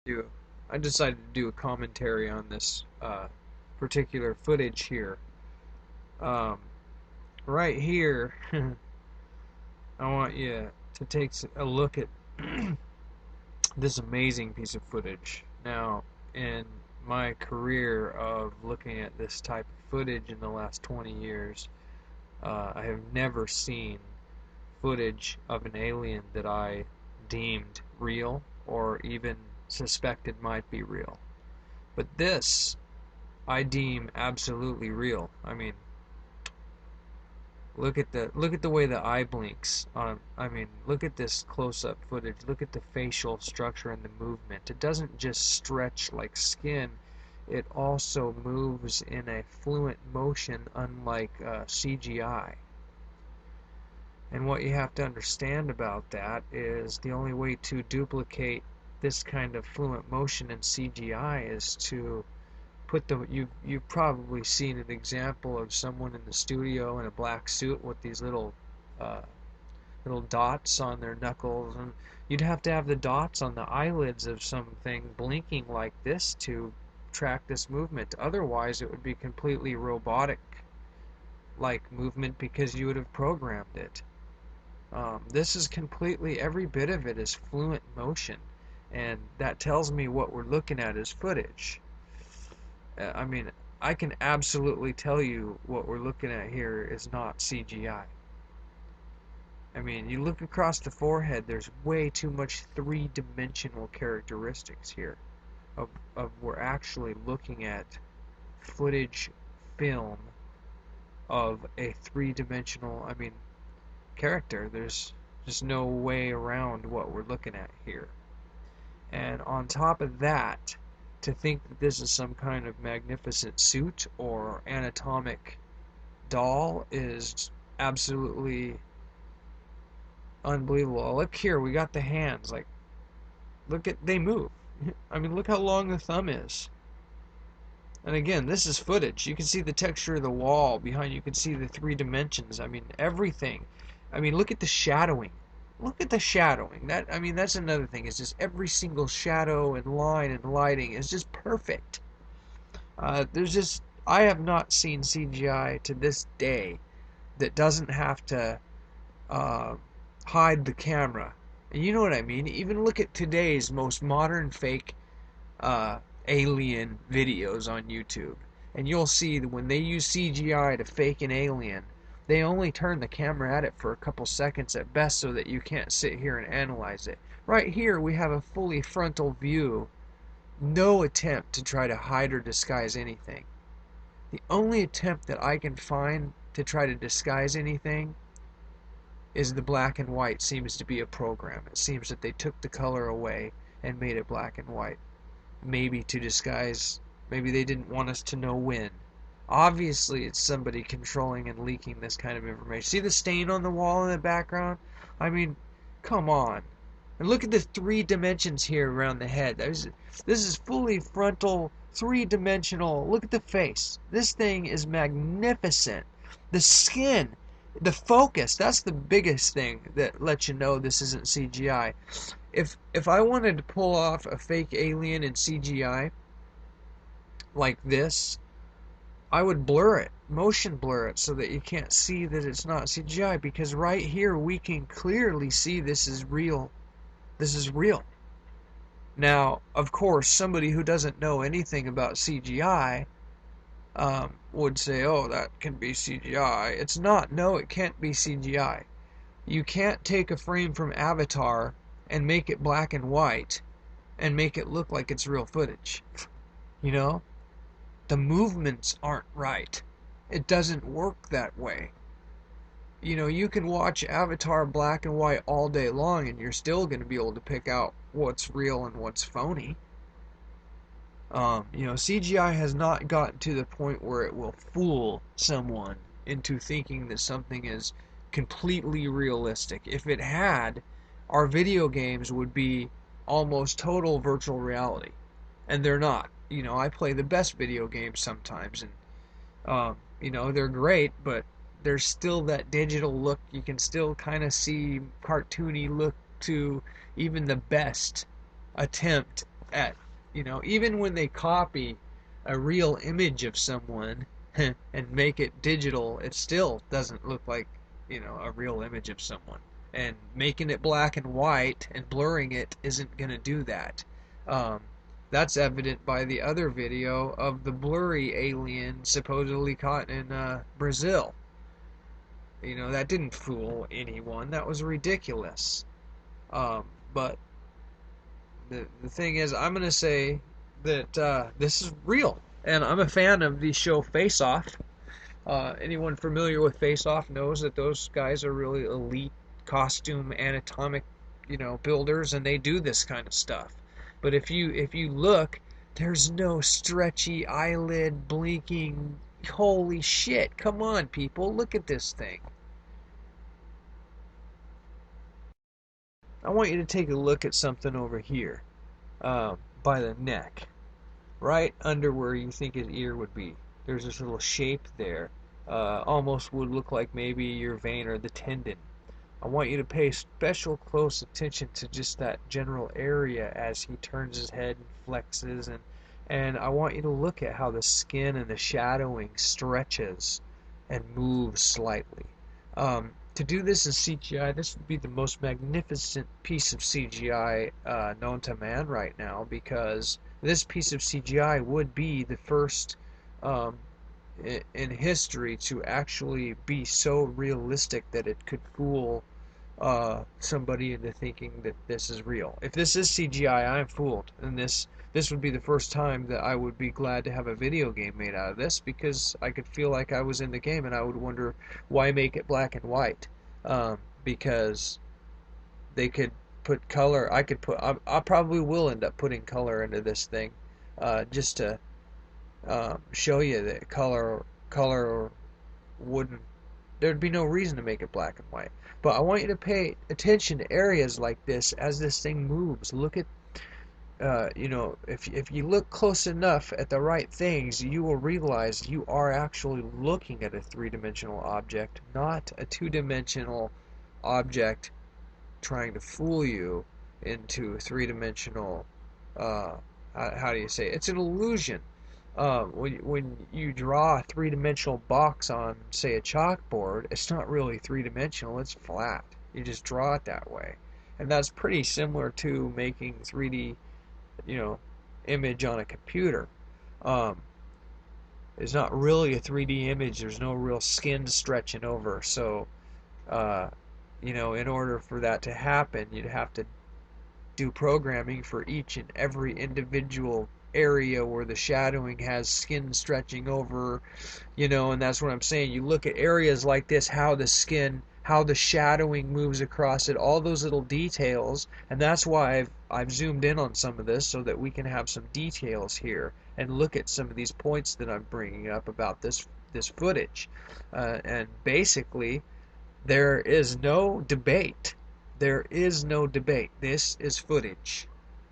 do I decided to do a commentary on this particular footage here. Um, right here, I want you to take a look at this amazing piece of footage. Now, in my career of looking at this type of footage in the last 20 years, I have never seen footage of an alien that I deemed real or even suspected might be real. But this I deem absolutely real. I mean, look at the way the eye blinks on. I mean, look at this close-up footage. Look at the facial structure and the movement. It doesn't just stretch like skin. It also moves in a fluent motion, unlike CGI. And what you have to understand about that is the only way to duplicate this kind of fluent motion in CGI is to put the you've probably seen an example of someone in the studio in a black suit with these little dots on their knuckles, and you'd have to have the dots on the eyelids of something blinking like this to track this movement. Otherwise, it would be completely robotic like movement because you would have programmed it. This is completely, every bit of it is fluent motion, and that tells me what we're looking at is footage. I mean, I can absolutely tell you what we're looking at here is not CGI. I mean, you look across the forehead, there's way too much three-dimensional characteristics here. Of we're actually looking at footage film of a three-dimensional, I mean, character. There's just no way around what we're looking at here. And on top of that, to think that this is some kind of magnificent suit or anatomic doll is absolutely unbelievable. Look here, we got the hands. Like, look at, they move. I mean, look how long the thumb is. And again, this is footage. You can see the texture of the wall behind. You can see the three dimensions. I mean, everything. I mean, look at the shadowing. Look at the shadowing. That, I mean, that's another thing. It's just every single shadow and line and lighting is just perfect. There's just, I have not seen CGI to this day that doesn't have to hide the camera. And you know what I mean? Even look at today's most modern fake alien videos on YouTube, and you'll see that when they use CGI to fake an alien, they only turn the camera at it for a couple seconds at best so that you can't sit here and analyze it. Right here we have a fully frontal view, no attempt to try to hide or disguise anything. The only attempt that I can find to try to disguise anything is the black and white seems to be a program. It seems that they took the color away and made it black and white. Maybe to disguise, maybe they didn't want us to know when. Obviously, it's somebody controlling and leaking this kind of information. See the stain on the wall in the background? I mean, come on. And look at the three dimensions here around the head. This is fully frontal, three-dimensional. Look at the face. This thing is magnificent. The skin, the focus, that's the biggest thing that lets you know this isn't CGI. If I wanted to pull off a fake alien in CGI like this, I would blur it, motion blur it, so that you can't see that it's not CGI, because right here we can clearly see this is real. This is real. Now, of course, somebody who doesn't know anything about CGI would say, oh, that can be CGI. It's not. No, it can't be CGI. You can't take a frame from Avatar and make it black and white and make it look like it's real footage. You know? The movements aren't right. It doesn't work that way. You know, you can watch Avatar black and white all day long and you're still going to be able to pick out what's real and what's phony. You know, CGI has not gotten to the point where it will fool someone into thinking that something is completely realistic. If it had, our video games would be almost total virtual reality. And they're not. You know, I play the best video games sometimes, and you know, they're great, but there's still that digital look. You can still kind of see cartoony look to even the best attempt at, even when they copy a real image of someone and make it digital, it still doesn't look like, a real image of someone. And making it black and white and blurring it isn't going to do that. Um, that's evident by the other video of the blurry alien supposedly caught in Brazil. That didn't fool anyone. That was ridiculous. But the thing is, I'm going to say that this is real. And I'm a fan of the show Face Off. Anyone familiar with Face Off knows that those guys are really elite costume anatomic, builders, and they do this kind of stuff. But if you look, there's no stretchy eyelid blinking. Holy shit, come on, people, look at this thing. I want you to take a look at something over here, by the neck, right under where you think his ear would be. There's this little shape there, almost would look like maybe your vein or the tendon. I want you to pay special close attention to just that general area as he turns his head and flexes, and I want you to look at how the skin and the shadowing stretches and moves slightly. To do this in CGI, this would be the most magnificent piece of CGI known to man right now, because this piece of CGI would be the first in history to actually be so realistic that it could fool somebody into thinking that this is real. If this is CGI, I'm fooled, and this would be the first time that I would be glad to have a video game made out of this, because I could feel like I was in the game, and I would wonder why make it black and white, because they could put color. I probably will end up putting color into this thing, just to show you that color wouldn't, there'd be no reason to make it black and white. But I want you to pay attention to areas like this as this thing moves. Look at, if you look close enough at the right things, you will realize you are actually looking at a three-dimensional object, not a two-dimensional object trying to fool you into a three-dimensional, how do you say it? It's an illusion. When you draw a three-dimensional box on, say, a chalkboard, it's not really three-dimensional, it's flat. You just draw it that way. And that's pretty similar to making 3D, image on a computer. It's not really a 3D image, there's no real skin stretching over, so, in order for that to happen, you'd have to do programming for each and every individual area where the shadowing has skin stretching over, and that's what I'm saying. You look at areas like this, how the shadowing moves across it, all those little details, and that's why I've zoomed in on some of this so that we can have some details here and look at some of these points that I'm bringing up about this footage. And basically, there is no debate. There is no debate. This is footage.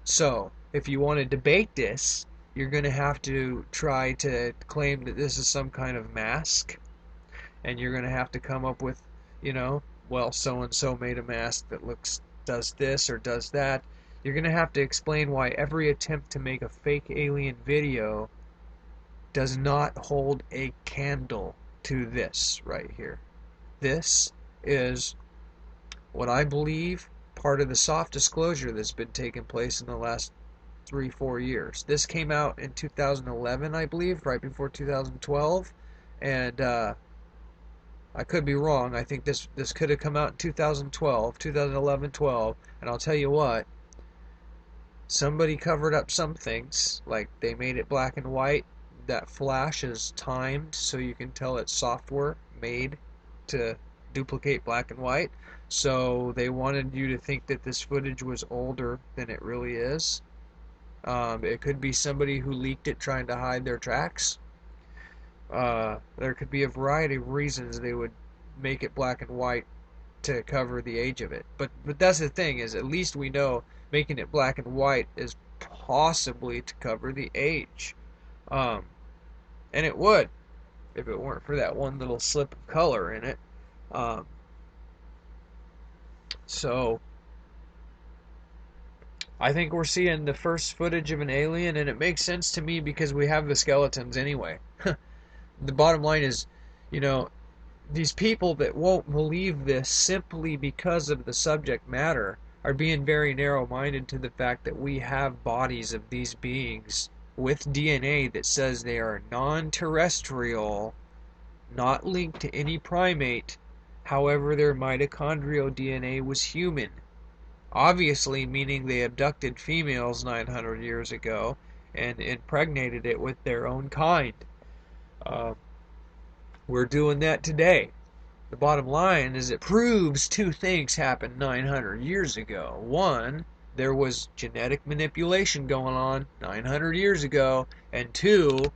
So, if you want to debate this, you're going to have to try to claim that this is some kind of mask, and you're going to have to come up with, well, so-and-so made a mask that does this or does that. You're going to have to explain why every attempt to make a fake alien video does not hold a candle to this right here. This is what I believe part of the soft disclosure that's been taking place in the last 3-4 years. This came out in 2011, I believe, right before 2012, and I could be wrong. I think this could have come out in 2011-12, and I'll tell you what, somebody covered up some things, like they made it black and white. That flash is timed so you can tell it's software made to duplicate black and white. So they wanted you to think that this footage was older than it really is. It could be somebody who leaked it trying to hide their tracks. There could be a variety of reasons they would make it black and white to cover the age of it. But that's the thing, is at least we know making it black and white is possibly to cover the age. And it would, if it weren't for that one little slip of color in it. So I think we're seeing the first footage of an alien, and it makes sense to me because we have the skeletons anyway. The bottom line is, you know, these people that won't believe this simply because of the subject matter are being very narrow-minded to the fact that we have bodies of these beings with DNA that says they are non-terrestrial, not linked to any primate. However, their mitochondrial DNA was human. Obviously, meaning they abducted females 900 years ago and impregnated it with their own kind. Uh, we're doing that today. The bottom line is it proves two things happened 900 years ago. One, there was genetic manipulation going on 900 years ago. And two,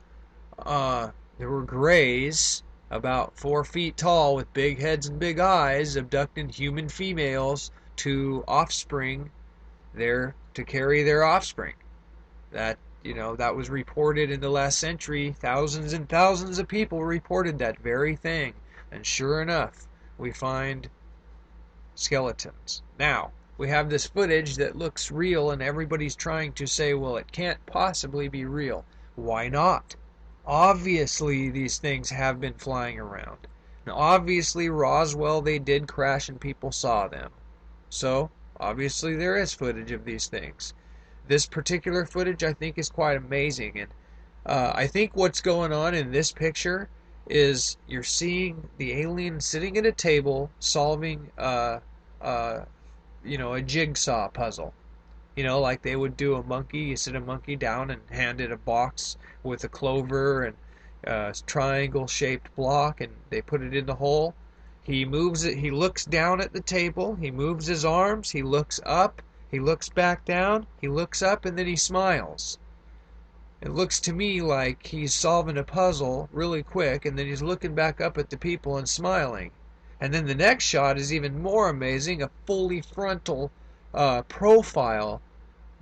there were grays about 4 feet tall with big heads and big eyes abducting human females to offspring there to carry their offspring. That that was reported in the last century. Thousands and thousands of people reported that very thing. And sure enough, we find skeletons. Now, we have this footage that looks real, and everybody's trying to say, well, it can't possibly be real. Why not? Obviously, these things have been flying around. Now, obviously, Roswell, they did crash and people saw them. So, obviously, there is footage of these things. This particular footage, I think, is quite amazing. And I think what's going on in this picture is you're seeing the alien sitting at a table solving a jigsaw puzzle. Like they would do a monkey. You sit a monkey down and hand it a box with a clover and a triangle-shaped block, and they put it in the hole. He moves it. He looks down at the table. He moves his arms. He looks up. He looks back down. He looks up, and then he smiles. It looks to me like he's solving a puzzle really quick, and then he's looking back up at the people and smiling. And then the next shot is even more amazing, a fully frontal profile.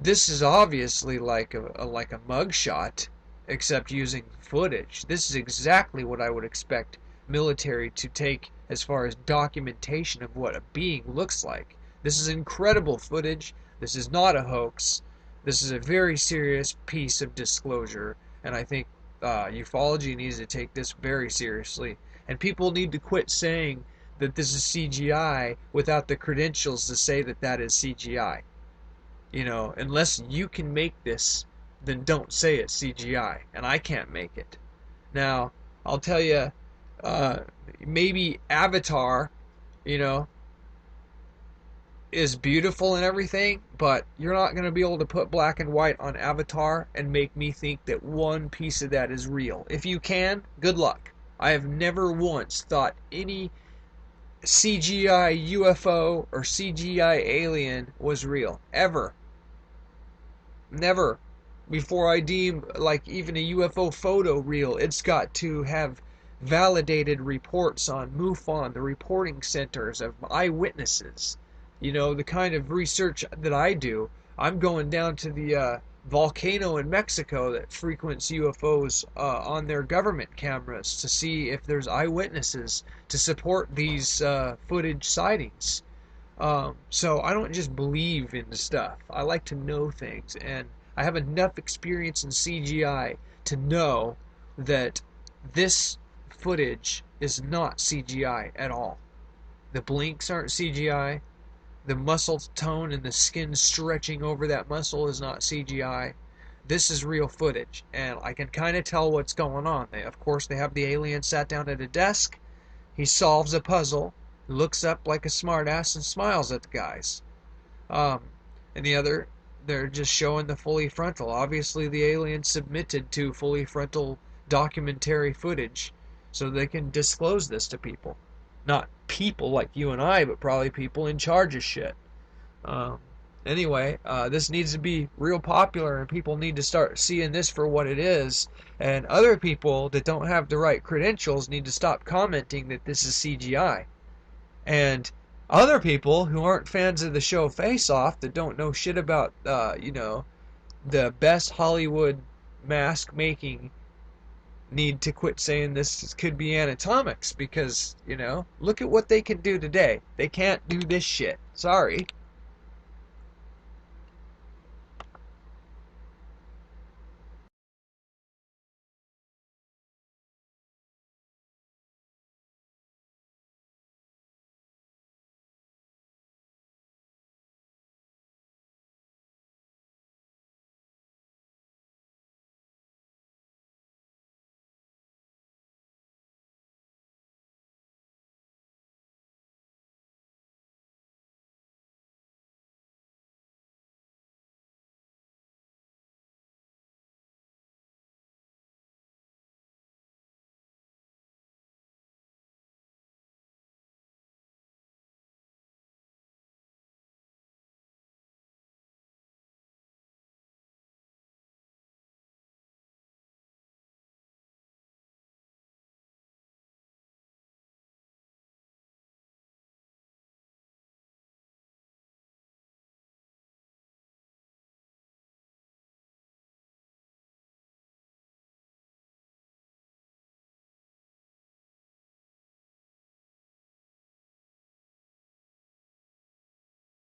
This is obviously like a mug shot, except using footage. This is exactly what I would expect military to take as far as documentation of what a being looks like. This is incredible footage. This is not a hoax. This is a very serious piece of disclosure, and I think ufology needs to take this very seriously. And people need to quit saying that this is CGI without the credentials to say that that is CGI. Unless you can make this, then don't say it's CGI, and I can't make it. Now, I'll tell you, maybe Avatar, is beautiful and everything, but you're not going to be able to put black and white on Avatar and make me think that one piece of that is real. If you can, good luck. I have never once thought any CGI UFO or CGI alien was real. Ever. Never. Before I deem like even a UFO photo real, it's got to have validated reports on MUFON, the reporting centers of eyewitnesses. The kind of research that I do, I'm going down to the volcano in Mexico that frequents UFOs on their government cameras to see if there's eyewitnesses to support these footage sightings. So I don't just believe in the stuff. I like to know things, and I have enough experience in CGI to know that this footage is not CGI at all. The blinks aren't CGI. The muscle tone and the skin stretching over that muscle is not CGI. This is real footage, and I can kind of tell what's going on. Of course, they have the alien sat down at a desk. He solves a puzzle, looks up like a smartass, and smiles at the guys. And the other, they're just showing the fully frontal. Obviously, the alien submitted to fully frontal documentary footage so they can disclose this to people. Not people like you and I, but probably people in charge of shit. Anyway, this needs to be real popular, and people need to start seeing this for what it is. And other people that don't have the right credentials need to stop commenting that this is CGI. And other people who aren't fans of the show Face Off, that don't know shit about, the best Hollywood mask making, need to quit saying this could be anatomics, because, look at what they can do today. They can't do this shit. Sorry.